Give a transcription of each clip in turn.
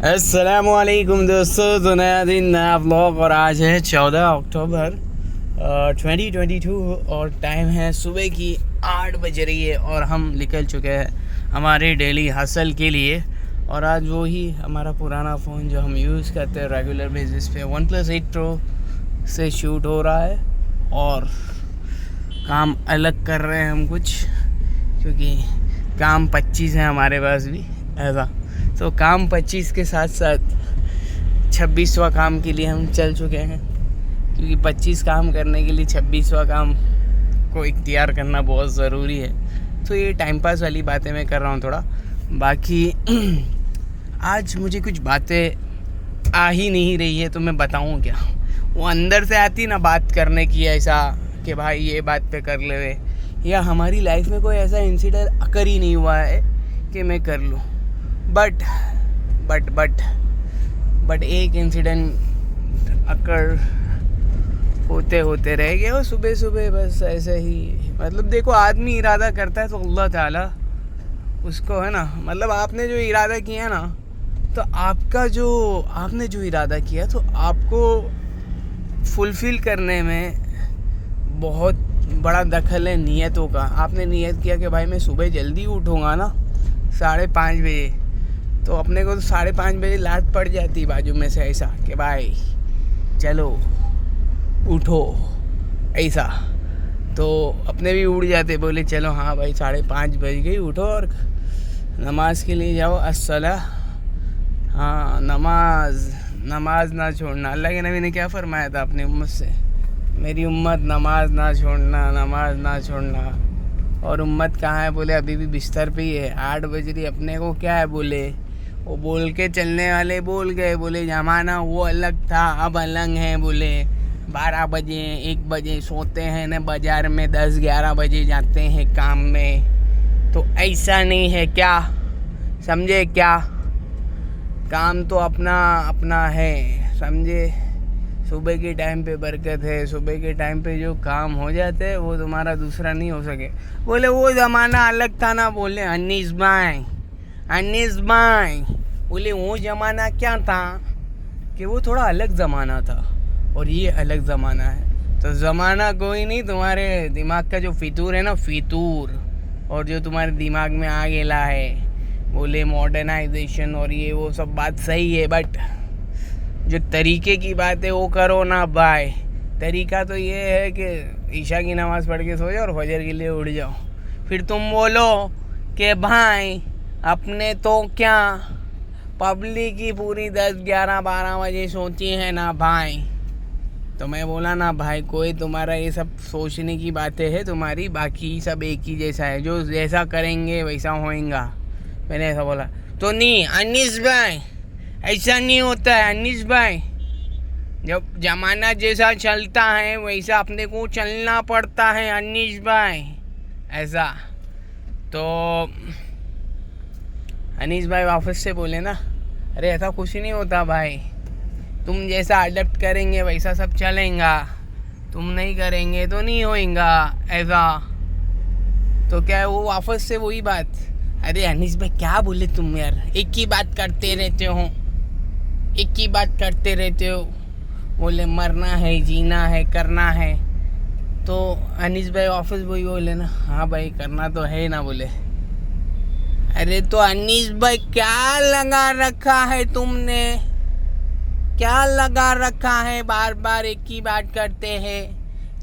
अस्सलामुअलैकुम दोस्तों, तो नया दिन नया व्लॉग। और आज है 14 अक्टूबर 2022 और टाइम है सुबह की 8 बज रही है और हम निकल चुके हैं हमारे डेली हसल के लिए। और आज वो ही हमारा पुराना फ़ोन जो हम यूज़ करते हैं रेगुलर बेसिस पे OnePlus 8 Pro से शूट हो रहा है। और काम अलग कर रहे हैं हम कुछ, क्योंकि काम 25 है हमारे पास भी ऐसा। तो काम 25 के साथ साथ 26वां काम के लिए हम चल चुके हैं, क्योंकि 25 काम करने के लिए 26वां काम को इख्तियार करना बहुत ज़रूरी है। तो ये टाइम पास वाली बातें मैं कर रहा हूँ थोड़ा। बाकी आज मुझे कुछ बातें आ ही नहीं रही है, तो मैं बताऊँ क्या। वो अंदर से आती ना बात करने की, ऐसा कि भाई ये बात पे कर ले, या हमारी लाइफ में कोई ऐसा इंसिडेंट अकर ही नहीं हुआ है कि मैं कर लूँ। बट एक इंसिडेंट अकर होते होते रह गया। और सुबह सुबह बस ऐसे ही, मतलब देखो, आदमी इरादा करता है तो अल्लाह ताला उसको, है ना, मतलब आपने जो इरादा किया ना, तो आपने जो इरादा किया तो आपको फुलफ़िल करने में बहुत बड़ा दखल है नियतों का। आपने नियत किया कि भाई मैं सुबह जल्दी उठूँगा ना 5:30 बजे, तो अपने को तो 5:30 बजे लात पड़ जाती बाजू में से ऐसा कि भाई चलो उठो ऐसा। तो अपने भी उठ जाते, बोले चलो हाँ भाई 5:30 बज गई, उठो और नमाज के लिए जाओ। अस्सला, हाँ नमाज ना छोड़ना। अल्लाह के नबी ने क्या फरमाया था अपनी उम्मत से? मेरी उम्मत नमाज ना छोड़ना। और उम्मत कहाँ है? बोले अभी भी बिस्तर पे ही है। 8 बज रही, अपने को क्या है? बोले वो बोल के चलने वाले बोल गए, बोले ज़माना वो अलग था अब अलग है। बोले 12 बजे 1 बजे सोते हैं न, बाज़ार में 10-11 बजे जाते हैं काम में। तो ऐसा नहीं है क्या? समझे क्या? काम तो अपना अपना है, समझे। सुबह के टाइम पे बरकत है, सुबह के टाइम पे जो काम हो जाते हैं वो तुम्हारा दूसरा नहीं हो सके। बोले वो ज़माना अलग था ना। बोले अनीस भाई बोले वो ज़माना क्या था कि वो थोड़ा अलग ज़माना था और ये अलग ज़माना है। तो ज़माना कोई नहीं, तुम्हारे दिमाग का जो फितूर है ना, फितूर, और जो तुम्हारे दिमाग में आ गेला है, बोले मॉडर्नाइजेशन और ये वो सब बात सही है, बट जो तरीके की बात है वो करो ना भाई। तरीका तो ये है कि ईशा की नमाज़ पढ़ के सो जाओ और फजर के लिए उठ जाओ। फिर तुम बोलो कि भाई अपने तो क्या, पब्लिक की पूरी 10-11-12 बजे सोती है ना भाई। तो मैं बोला ना भाई, कोई तुम्हारा ये सब सोचने की बातें है तुम्हारी, बाकी सब एक ही जैसा है, जो जैसा करेंगे वैसा होएगा। मैंने ऐसा बोला तो नहीं अनीस भाई, ऐसा नहीं होता है अनीस भाई। जब ज़माना जैसा चलता है वैसा अपने को चलना पड़ता है अनीस भाई, ऐसा। तो अनीस भाई वापस से बोले ना, अरे ऐसा कुछ नहीं होता भाई, तुम जैसा अडप्ट करेंगे वैसा सब चलेगा, तुम नहीं करेंगे तो नहीं होएगा ऐसा। तो क्या है, वो वापस से वही बात। अरे अनीस भाई क्या बोले तुम यार, एक ही बात करते रहते हो। बोले मरना है, जीना है, करना है। तो अनीस भाई ऑफिस वही बोले ना, हाँ भाई करना तो है ना। बोले अरे तो अनीस भाई क्या लगा रखा है तुमने, क्या लगा रखा है? बार बार एक ही बात करते हैं,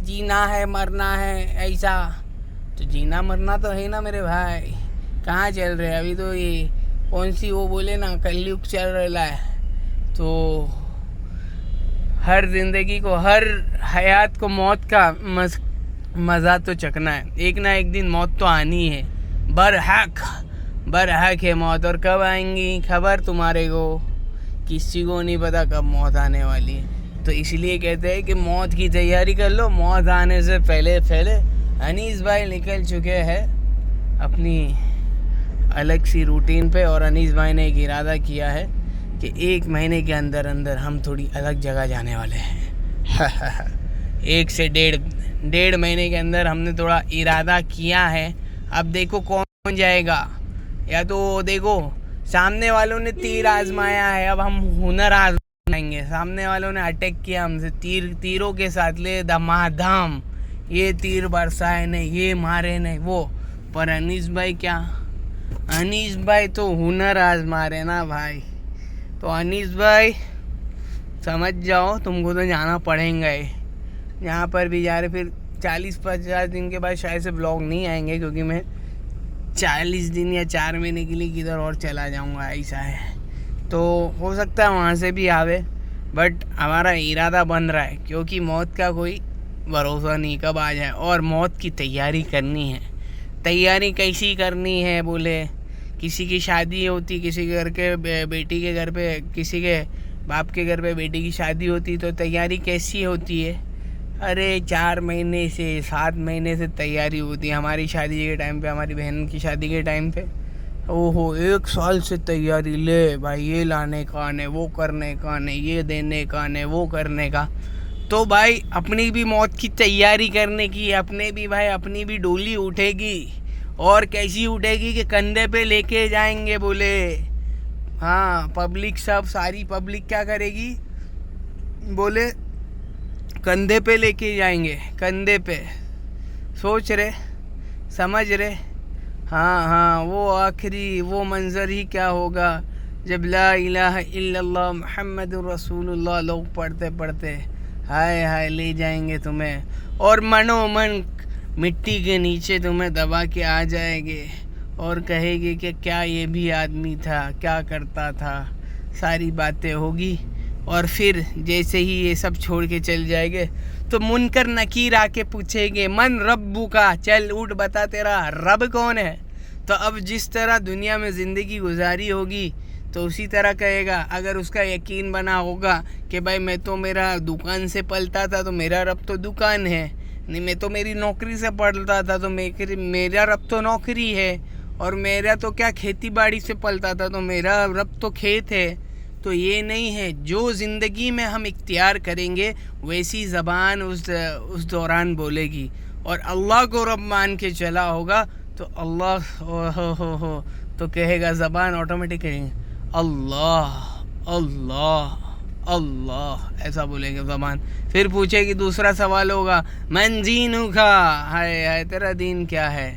जीना है मरना है ऐसा। तो जीना मरना तो है ना मेरे भाई। कहाँ चल रहे अभी? तो ये कौन सी वो बोले ना, कलयुग चल रहा है। तो हर जिंदगी को, हर हयात को मौत का मज़ा तो चखना है। एक ना एक दिन मौत तो आनी है, बरहक है मौत। और कब आएंगी खबर तुम्हारे को, किसी को नहीं पता कब मौत आने वाली है। तो इसलिए कहते हैं कि मौत की तैयारी कर लो, मौत आने से पहले पहले। अनीस भाई निकल चुके हैं अपनी अलग सी रूटीन पे, और अनीस भाई ने एक इरादा किया है कि 1 महीने के अंदर अंदर हम थोड़ी अलग जगह जाने वाले हैं। 1 से डेढ़ महीने के अंदर हमने थोड़ा इरादा किया है। अब देखो कौन जाएगा, या तो देखो सामने वालों ने तीर आजमाया है, अब हम हुनर आजमाएंगे। सामने वालों ने अटैक किया हमसे तीरों के साथ, ले धमाधम, ये तीर बरसाए नहीं, ये मारे नहीं वो। पर अनीस भाई क्या, अनीस भाई तो हुनर आजमा रहे ना भाई। तो अनीस भाई समझ जाओ, तुमको तो जाना पड़ेगा ही। यहाँ पर भी जा रहे, फिर 40-50 दिन के बाद शायद से ब्लॉग नहीं आएंगे, क्योंकि मैं 40 दिन या 4 महीने के लिए किधर और चला जाऊँगा, ऐसा है। तो हो सकता है वहाँ से भी आवे, बट हमारा इरादा बन रहा है, क्योंकि मौत का कोई भरोसा नहीं कब आ जाए, और मौत की तैयारी करनी है। तैयारी कैसी करनी है बोले, किसी की शादी होती, किसी के घर के बेटी के घर पे, किसी के बाप के घर पे बेटी की शादी होती, तो तैयारी कैसी होती है? अरे 4 महीने से 7 महीने से तैयारी होती है। हमारी शादी के टाइम पे, हमारी बहन की शादी के टाइम पे, ओहो 1 साल से तैयारी, ले भाई ये लाने का ने, वो करने का ने, ये देने का ने, वो करने का। तो भाई अपनी भी मौत की तैयारी करने की, अपने भी भाई अपनी भी डोली उठेगी। और कैसी उठेगी कि कंधे पे लेके जाएंगे बोले। हाँ, पब्लिक सब, सारी पब्लिक क्या करेगी बोले, कंधे पे लेके जाएंगे, कंधे पे। सोच रहे, समझ रहे? हाँ हाँ, वो आखिरी वो मंजर ही क्या होगा जब ला इलाहा इल्लल्लाह मुहम्मदुर रसूलुल्लाह लोग पढ़ते पढ़ते हाय हाय ले जाएंगे तुम्हें, और मनोमन मिट्टी के नीचे तुम्हें दबा के आ जाएंगे और कहेंगे कि क्या ये भी आदमी था, क्या करता था। सारी बातें होगी, और फिर जैसे ही ये सब छोड़ के चल जाएंगे तो मुनकर नकीर आके पूछेंगे मन रब्बू का, चल उठ बता तेरा रब कौन है। तो अब जिस तरह दुनिया में ज़िंदगी गुजारी होगी तो उसी तरह कहेगा। अगर उसका यकीन बना होगा कि भाई मैं तो मेरा दुकान से पलता था तो मेरा रब तो दुकान है, नहीं मैं तो मेरी नौकरी से पलता था तो मेरा रब तो नौकरी है, और मेरा तो क्या खेती बाड़ी से पलता था तो मेरा रब तो खेत है। तो ये नहीं है, जो ज़िंदगी में हम इख्तियार करेंगे वैसी ज़बान उस दौरान बोलेगी। और अल्लाह को रब मान के चला होगा तो अल्लाह हो तो कहेगा, ज़बान ऑटोमेटिक करेंगे अल्लाह अल्लाह अल्लाह, ऐसा बोलेंगे ज़बान। फिर पूछेगी, दूसरा सवाल होगा मन दीनु का, हाय हाय तेरा दीन क्या है,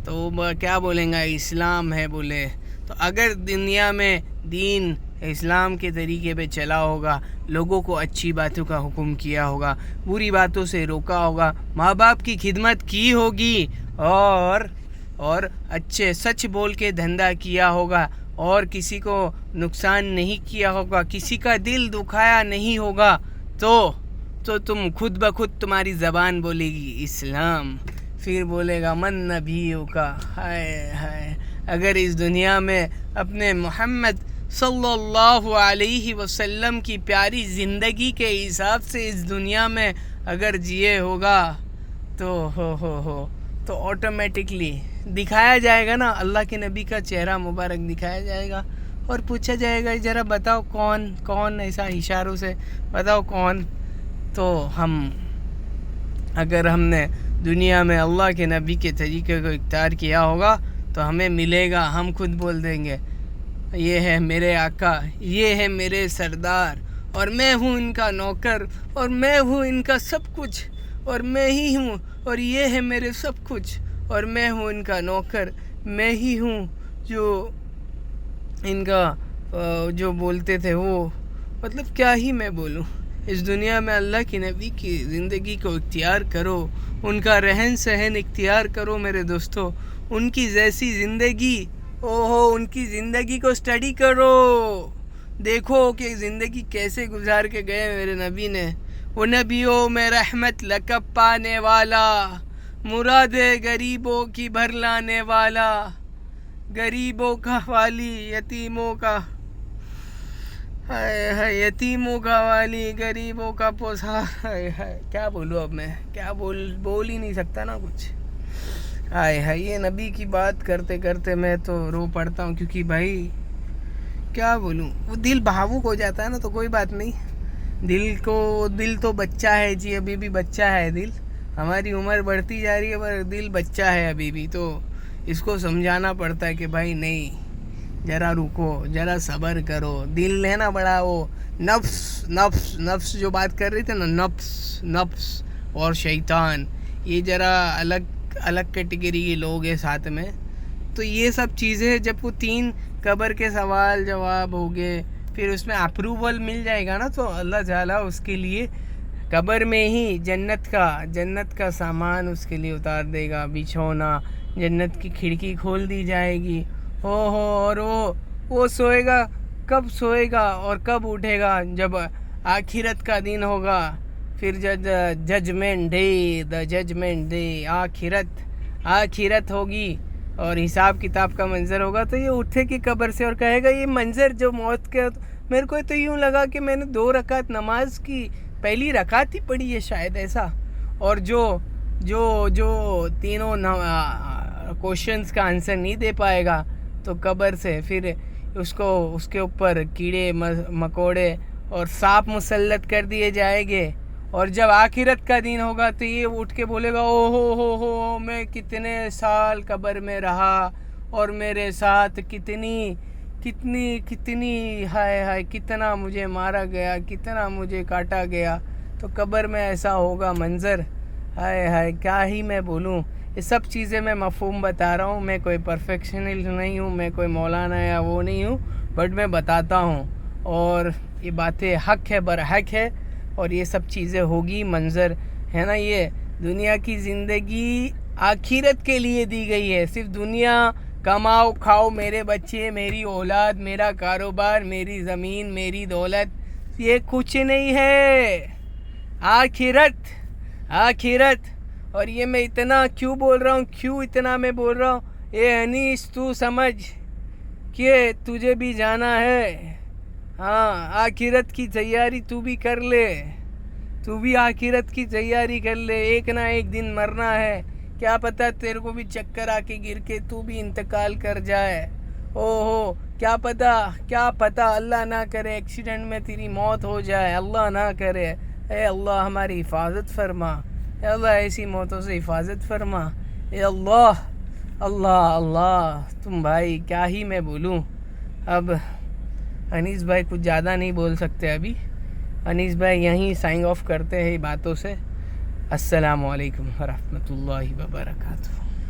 तो क्या बोलेंगे इस्लाम है बोले। तो अगर दुनिया में दीन इस्लाम के तरीके पे चला होगा, लोगों को अच्छी बातों का हुक्म किया होगा, बुरी बातों से रोका होगा, माँ बाप की खिदमत की होगी, और अच्छे सच बोल के धंधा किया होगा, और किसी को नुकसान नहीं किया होगा, किसी का दिल दुखाया नहीं होगा, तो तुम खुद ब खुद तुम्हारी ज़बान बोलेगी इस्लाम। फिर बोलेगा मन नबियों का, हाय हाय। अगर इस दुनिया में अपने मोहम्मद सल्लल्लाहु अलैहि वसल्लम की प्यारी ज़िंदगी के हिसाब से इस दुनिया में अगर जिए होगा तो हो तो ऑटोमेटिकली दिखाया जाएगा ना, अल्लाह के नबी का चेहरा मुबारक दिखाया जाएगा, और पूछा जाएगा ज़रा बताओ कौन ऐसा इशारों से बताओ कौन। तो अगर हमने दुनिया में अल्लाह के नबी के तरीके को इख्तियार किया होगा तो हमें मिलेगा। हम खुद बोल देंगे ये है मेरे आका, ये है मेरे सरदार, और मैं हूँ इनका नौकर, और मैं हूँ इनका सब कुछ, और मैं ही हूँ, और ये है मेरे सब कुछ, और मैं हूँ इनका नौकर, मैं ही हूँ जो इनका जो बोलते थे वो, मतलब क्या ही मैं बोलूँ। इस दुनिया में अल्लाह की नबी की ज़िंदगी को इख्तियार करो, उनका रहन सहन इख्तियार करो मेरे दोस्तों, उनकी जैसी ज़िंदगी, ओहो उनकी ज़िंदगी को स्टडी करो, देखो कि ज़िंदगी कैसे गुजार के गए मेरे नबी ने। वो नबियों में रहमत लक़ब पाने वाला, मुरादे गरीबों की भर लाने वाला, गरीबों का वाली, यतीमों का हाय हाय, यतीमों का वाली, गरीबों का पोसा, हाय हाय। क्या बोलूँ अब मैं, क्या बोल ही नहीं सकता ना कुछ। हाय हाय, ये नबी की बात करते करते मैं तो रो पड़ता हूँ, क्योंकि भाई क्या बोलूँ, वो दिल भावुक हो जाता है ना। तो कोई बात नहीं, दिल तो बच्चा है जी, अभी भी बच्चा है दिल। हमारी उम्र बढ़ती जा रही है पर दिल बच्चा है अभी भी, तो इसको समझाना पड़ता है कि भाई नहीं, जरा रुको, जरा सब्र करो। दिल है ना बड़ा वो नफ्स नफ्स नफ्स जो बात कर रही थी ना, नफ्स नफ्स और शैतान, ये जरा अलग अलग कैटेगरी के लोग हैं साथ में। तो ये सब चीज़ें जब वो 3 कब्र के सवाल जवाब हो गए, फिर उसमें अप्रूवल मिल जाएगा ना, तो अल्लाह ताला उसके लिए कब्र में ही जन्नत का सामान उसके लिए उतार देगा, बिछौना, जन्नत की खिड़की खोल दी जाएगी। हो और वो सोएगा। कब सोएगा और कब उठेगा? जब आखिरत का दिन होगा, फिर जजमेंट डे, आखिरत होगी और हिसाब किताब का मंजर होगा। तो ये उठे की कब्र से और कहेगा ये मंजर जो मौत के, मेरे को तो यूँ लगा कि मैंने 2 रकात नमाज की, पहली रकात ही पढ़ी है शायद, ऐसा। और जो तीनों क्वेश्चंस का आंसर नहीं दे पाएगा तो कब्र से फिर उसके ऊपर कीड़े मकोड़े और सांप मुसल्लत कर दिए जाएंगे। और जब आखिरत का दिन होगा तो ये उठ के बोलेगा ओ हो मैं कितने साल कब्र में रहा और मेरे साथ कितनी हाय कितना मुझे मारा गया, कितना मुझे काटा गया। तो कब्र में ऐसा होगा मंजर, हाय क्या ही मैं बोलूँ। ये सब चीज़ें मैं मफ़हूम बता रहा हूँ। मैं कोई परफेक्शनिस्ट नहीं हूँ, मैं कोई मौलाना या वो नहीं हूँ, बट मैं बताता हूँ और ये बातें हक है, बरहक है। और ये सब चीज़ें होगी, मंजर है ना। ये दुनिया की ज़िंदगी आखिरत के लिए दी गई है। सिर्फ दुनिया कमाओ खाओ, मेरे बच्चे, मेरी औलाद, मेरा कारोबार, मेरी ज़मीन, मेरी दौलत, ये कुछ नहीं है। आखिरत। और ये मैं इतना क्यों बोल रहा हूँ, इतना मैं बोल रहा हूँ, ये अनीस तू समझ कि तुझे भी जाना है। हाँ, आखिरत की तैयारी तू भी कर ले, तू भी आखिरत की तैयारी कर ले। एक ना एक दिन मरना है, क्या पता तेरे को भी चक्कर आके गिर के तू भी इंतकाल कर जाए। ओहो क्या पता अल्लाह ना करे एक्सीडेंट में तेरी मौत हो जाए, अल्लाह ना करे। ए अल्लाह हमारी हिफाजत फरमा, ए अल्लाह ऐसी मौतों से हिफाजत फरमा। ए अल्लाह तुम भाई क्या ही मैं बोलूँ। अब अनीस भाई कुछ ज़्यादा नहीं बोल सकते अभी। अनीस भाई यहीं साइन ऑफ करते हैं बातों से। अस्सलामु अलैकुम व रहमतुल्लाहि व बरकातुहू।